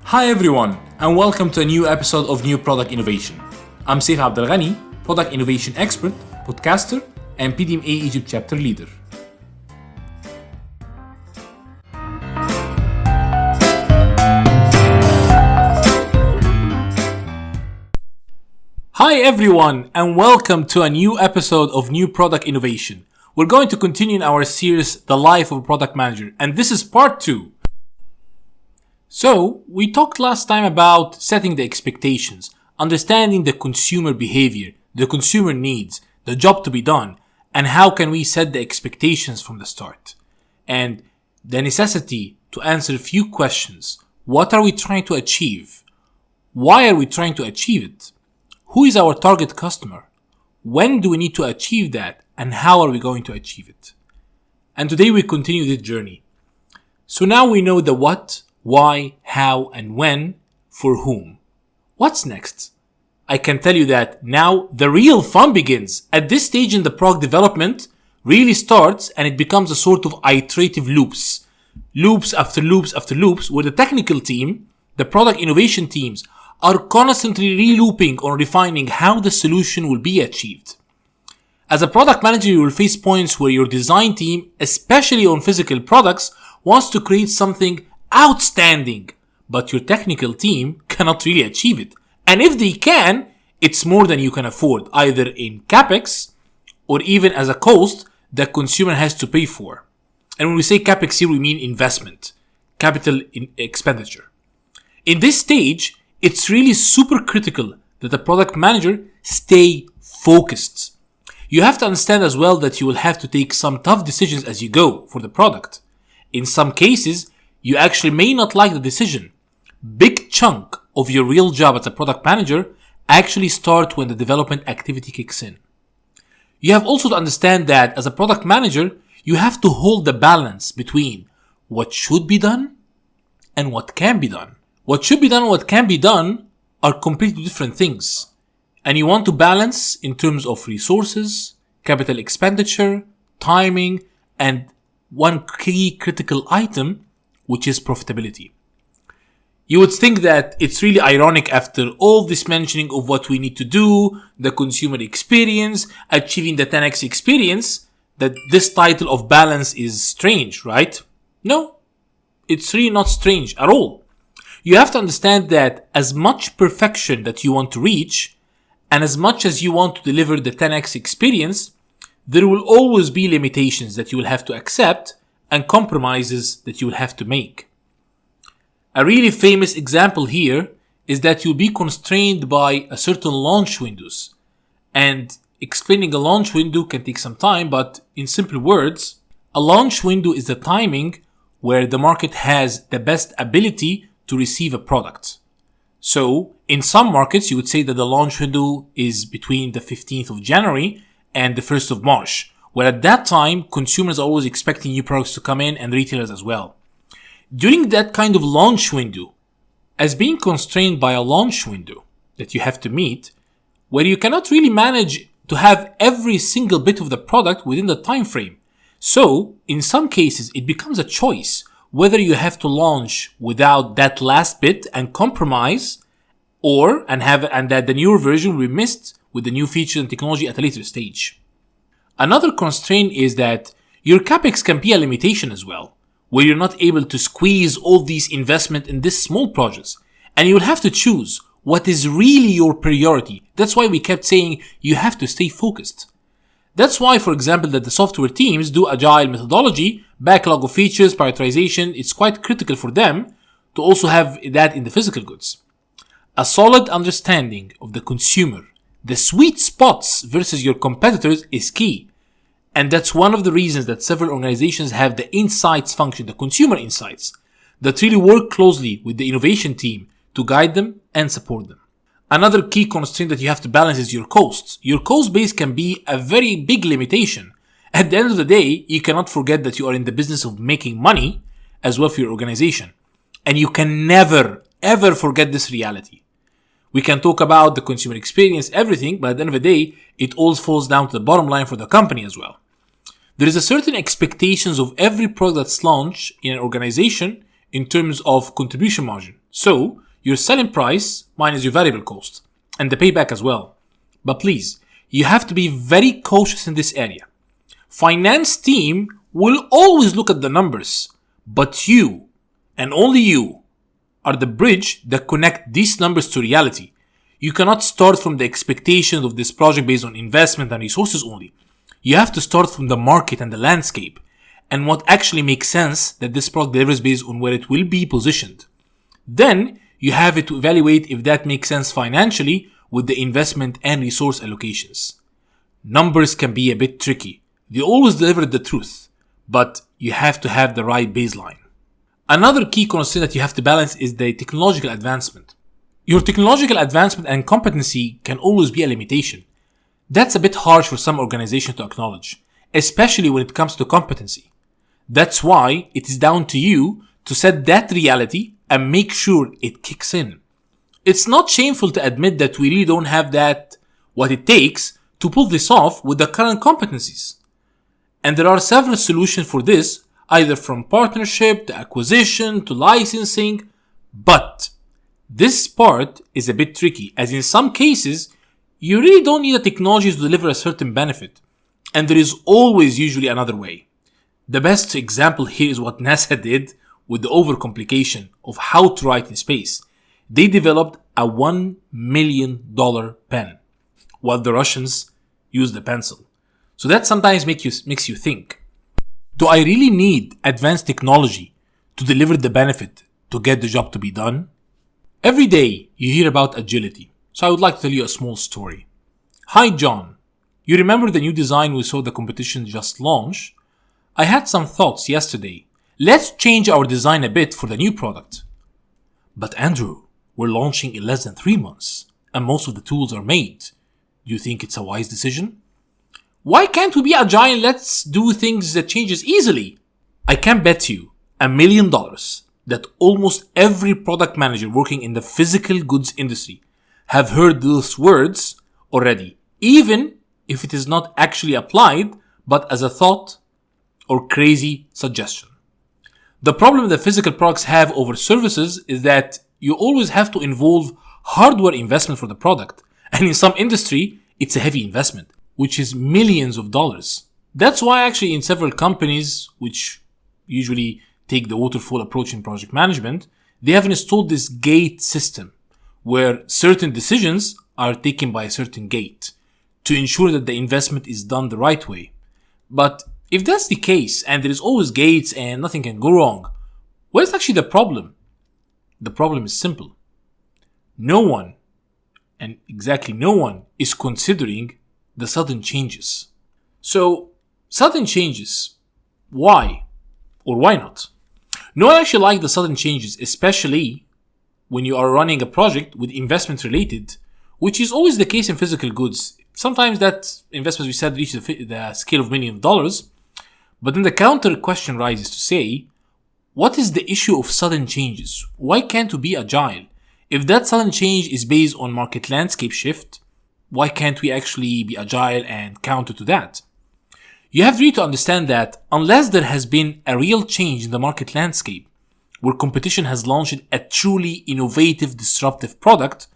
Hi everyone, and welcome to a new episode of New Product Innovation. I'm Saif Abdelghani, Product Innovation Expert, podcaster, and PDMA Egypt Chapter Leader. Hi everyone, and welcome to a new episode of New Product Innovation. We're going to continue in our series, The Life of a Product Manager, and this is part 2. So, we talked last time about setting the expectations, understanding the consumer behavior, the consumer needs, the job to be done, and how can we set the expectations from the start. And the necessity to answer a few questions. What are we trying to achieve? Why are we trying to achieve it? Who is our target customer? When do we need to achieve that? And how are we going to achieve it? And today we continue this journey. So now we know the what, why, how, and when, for whom. What's next? I can tell you that now the real fun begins. At this stage in the product development really starts and it becomes a sort of iterative loops. Loops after loops after loops where the technical team, the product innovation teams, are constantly re-looping or refining how the solution will be achieved. As a product manager, you will face points where your design team, especially on physical products, wants to create something outstanding, but your technical team cannot really achieve it. And if they can, it's more than you can afford, either in capex or even as a cost that consumer has to pay for. And when we say capex here, we mean investment, capital expenditure. In this stage, it's really super critical that the product manager stay focused. You have to understand as well that you will have to take some tough decisions as you go for the product. In some cases, you actually may not like the decision. Big chunk of your real job as a product manager actually start when the development activity kicks in. You have also to understand that as a product manager, you have to hold the balance between what should be done and what can be done. What should be done and what can be done are completely different things. And you want to balance in terms of resources, capital expenditure, timing, and one key critical item, which is profitability. You would think that it's really ironic after all this mentioning of what we need to do, the consumer experience, achieving the 10x experience, that this title of balance is strange, right? No, it's really not strange at all. You have to understand that as much perfection that you want to reach, and as much as you want to deliver the 10x experience, there will always be limitations that you will have to accept and compromises that you will have to make. A really famous example here is that you'll be constrained by a certain launch windows. And explaining a launch window can take some time, but in simple words, a launch window is the timing where the market has the best ability to receive a product. So, in some markets, you would say that the launch window is between the 15th of January and the 1st of March, where at that time, consumers are always expecting new products to come in and retailers as well. During that kind of launch window, as being constrained by a launch window that you have to meet, where you cannot really manage to have every single bit of the product within the time frame. So, in some cases, it becomes a choice whether you have to launch without that last bit and compromise, and that the newer version will be missed with the new features and technology at a later stage. Another constraint is that your capex can be a limitation as well, where you're not able to squeeze all these investment in these small projects, and you will have to choose what is really your priority. That's why we kept saying you have to stay focused. That's why, for example, that the software teams do agile methodology, backlog of features, prioritization. It's quite critical for them to also have that in the physical goods. A solid understanding of the consumer, the sweet spots versus your competitors is key. And that's one of the reasons that several organizations have the insights function, the consumer insights, that really work closely with the innovation team to guide them and support them. Another key constraint that you have to balance is your costs. Your cost base can be a very big limitation. At the end of the day, you cannot forget that you are in the business of making money as well for your organization. And you can never, ever forget this reality. We can talk about the consumer experience, everything, but at the end of the day, it all falls down to the bottom line for the company as well. There is a certain expectations of every product that's launched in an organization in terms of contribution margin. So, your selling price minus your variable cost, and the payback as well. But please, you have to be very cautious in this area. Finance team will always look at the numbers, but you, and only you, are the bridge that connect these numbers to reality. You cannot start from the expectations of this project based on investment and resources only. You have to start from the market and the landscape, and what actually makes sense that this product delivers based on where it will be positioned. Then, you have it to evaluate if that makes sense financially with the investment and resource allocations. Numbers can be a bit tricky. They always deliver the truth, but you have to have the right baseline. Another key constraint that you have to balance is the technological advancement. Your technological advancement and competency can always be a limitation. That's a bit harsh for some organizations to acknowledge, especially when it comes to competency. That's why it is down to you to set that reality and make sure it kicks in. It's not shameful to admit that we really don't have what it takes to pull this off with the current competencies. And there are several solutions for this, either from partnership to acquisition to licensing, but this part is a bit tricky, as in some cases, you really don't need a technology to deliver a certain benefit, and there is always usually another way. The best example here is what NASA did with the overcomplication of how to write in space. They developed a $1 million pen, while the Russians used a pencil. So that sometimes makes you think, do I really need advanced technology to deliver the benefit to get the job to be done? Every day you hear about agility, so I would like to tell you a small story. Hi John, you remember the new design we saw the competition just launch? I had some thoughts yesterday. Let's change our design a bit for the new product. But Andrew, we're launching in less than 3 months, and most of the tools are made. Do you think it's a wise decision? Why can't we be agile and let's do things that changes easily? I can bet you $1 million that almost every product manager working in the physical goods industry have heard those words already, even if it is not actually applied, but as a thought or crazy suggestion. The problem that physical products have over services is that you always have to involve hardware investment for the product, and in some industry, it's a heavy investment, which is millions of dollars. That's why actually in several companies, which usually take the waterfall approach in project management, they have installed this gate system where certain decisions are taken by a certain gate to ensure that the investment is done the right way. But if that's the case and there is always gates and nothing can go wrong, where's actually the problem? The problem is simple. No one is considering the sudden changes. So, sudden changes, why? Or why not? No one actually likes the sudden changes, especially when you are running a project with investment related, which is always the case in physical goods. Sometimes that investment, we said, reaches the scale of millions of dollars. But then the counter question rises to say, what is the issue of sudden changes? Why can't we be agile? If that sudden change is based on market landscape shift, why can't we actually be agile and counter to that? You have really to understand that unless there has been a real change in the market landscape, where competition has launched a truly innovative, disruptive product,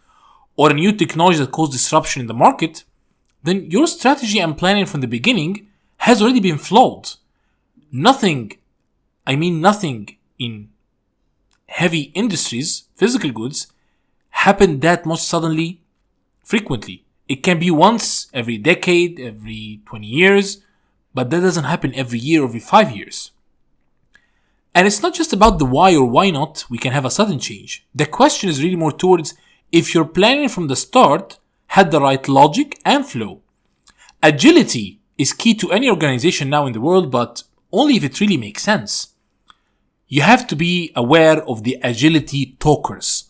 or a new technology that causes disruption in the market, then your strategy and planning from the beginning has already been flawed. Nothing in heavy industries, physical goods, happen that much suddenly, frequently. It can be once every decade, every 20 years, but that doesn't happen every year or every 5 years. And it's not just about the why or why not we can have a sudden change. The question is really more towards if your planning from the start had the right logic and flow. Agility is key to any organization now in the world, but only if it really makes sense. You have to be aware of the agility talkers.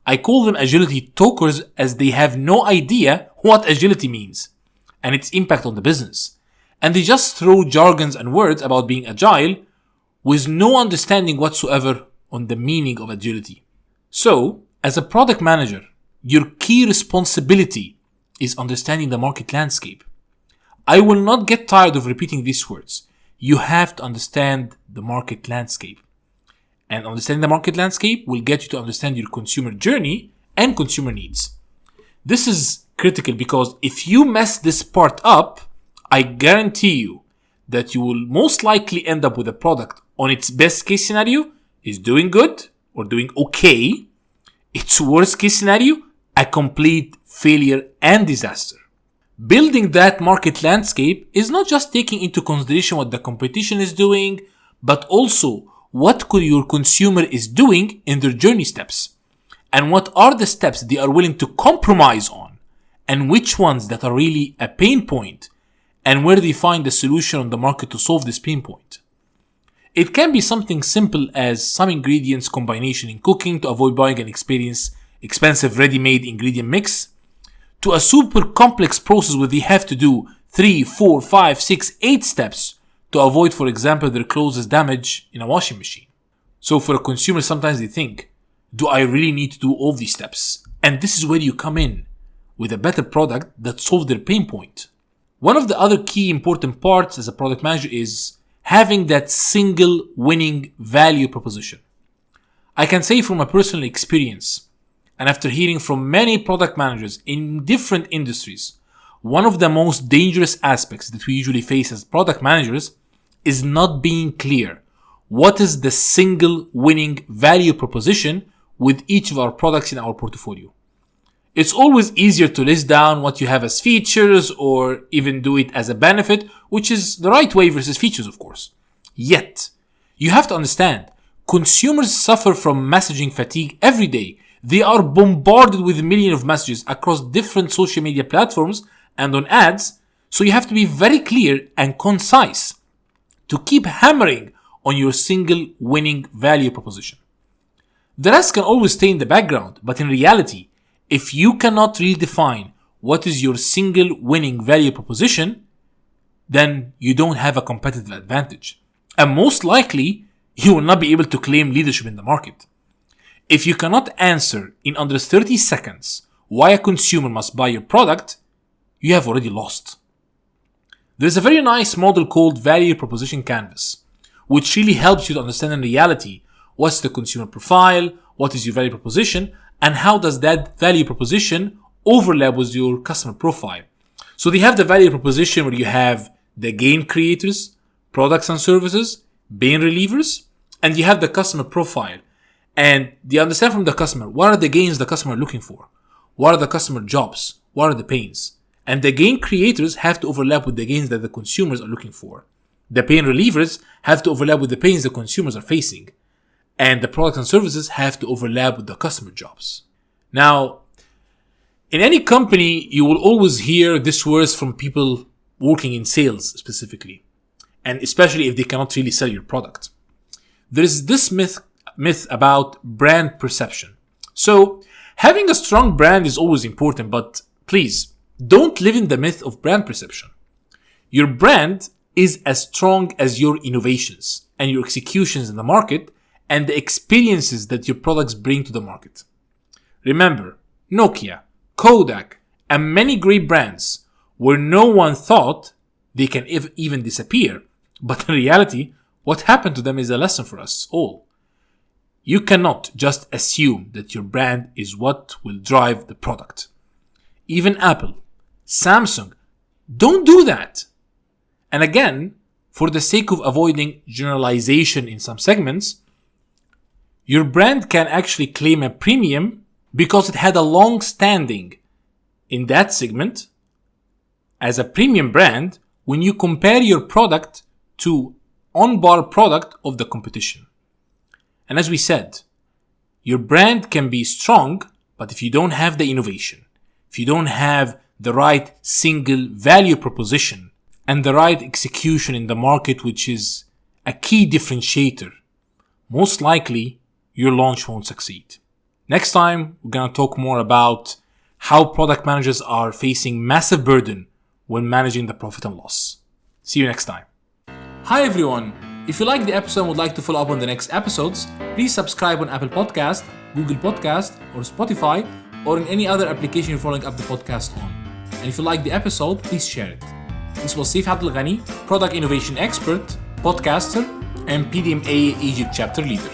I call them agility talkers as they have no idea what agility means and its impact on the business. And they just throw jargons and words about being agile with no understanding whatsoever on the meaning of agility. So, as a product manager, your key responsibility is understanding the market landscape. I will not get tired of repeating these words. You have to understand the market landscape. And understanding the market landscape will get you to understand your consumer journey and consumer needs. This is critical because if you mess this part up, I guarantee you that you will most likely end up with a product on its best case scenario is doing good or doing okay. Its worst case scenario, a complete failure and disaster. Building that market landscape is not just taking into consideration what the competition is doing, but also what your consumer is doing in their journey steps. And what are the steps they are willing to compromise on, and which ones that are really a pain point, and where they find the solution on the market to solve this pain point. It can be something simple as some ingredients combination in cooking to avoid buying an expensive ready-made ingredient mix, to a super complex process where they have to do 3, 4, 5, 6, 8 steps to avoid, for example, their clothes damage in a washing machine. So for a consumer, sometimes they think, do I really need to do all these steps? And this is where you come in with a better product that solves their pain point. One of the other key important parts as a product manager is having that single winning value proposition. I can say from a personal experience, and after hearing from many product managers in different industries, one of the most dangerous aspects that we usually face as product managers is not being clear what is the single winning value proposition with each of our products in our portfolio. It's always easier to list down what you have as features or even do it as a benefit, which is the right way versus features, of course. Yet, you have to understand, consumers suffer from messaging fatigue every day. They are bombarded with millions of messages across different social media platforms and on ads, so you have to be very clear and concise to keep hammering on your single winning value proposition. The rest can always stay in the background, but in reality, if you cannot really define what is your single winning value proposition, then you don't have a competitive advantage. And most likely, you will not be able to claim leadership in the market. If you cannot answer in under 30 seconds why a consumer must buy your product, you have already lost. There's a very nice model called Value Proposition Canvas, which really helps you to understand in reality what's the consumer profile, what is your value proposition, and how does that value proposition overlap with your customer profile. So they have the value proposition where you have the gain creators, products and services, pain relievers, and you have the customer profile. And they understand from the customer, what are the gains the customer are looking for? What are the customer jobs? What are the pains? And the gain creators have to overlap with the gains that the consumers are looking for. The pain relievers have to overlap with the pains the consumers are facing. And the products and services have to overlap with the customer jobs. Now, in any company, you will always hear this words from people working in sales specifically. And especially if they cannot really sell your product. There is this myth about brand perception. So, having a strong brand is always important, but please, don't live in the myth of brand perception. Your brand is as strong as your innovations and your executions in the market and the experiences that your products bring to the market. Remember, Nokia, Kodak, and many great brands where no one thought they can even disappear. But in reality, what happened to them is a lesson for us all. You cannot just assume that your brand is what will drive the product. Even Apple, Samsung, don't do that. And again, for the sake of avoiding generalization in some segments, your brand can actually claim a premium because it had a long standing in that segment as a premium brand when you compare your product to on-bar product of the competition. And as we said, your brand can be strong, but if you don't have the innovation, if you don't have the right single value proposition and the right execution in the market, which is a key differentiator, most likely your launch won't succeed. Next time, we're going to talk more about how product managers are facing massive burden when managing the profit and loss. See you next time. Hi everyone. If you like the episode and would like to follow up on the next episodes, please subscribe on Apple Podcast, Google Podcast, or Spotify, or in any other application you're following up the podcast on. And if you like the episode, please share it. This was Saif Abdel Ghani, Product Innovation Expert, Podcaster, and PDMA Egypt Chapter Leader.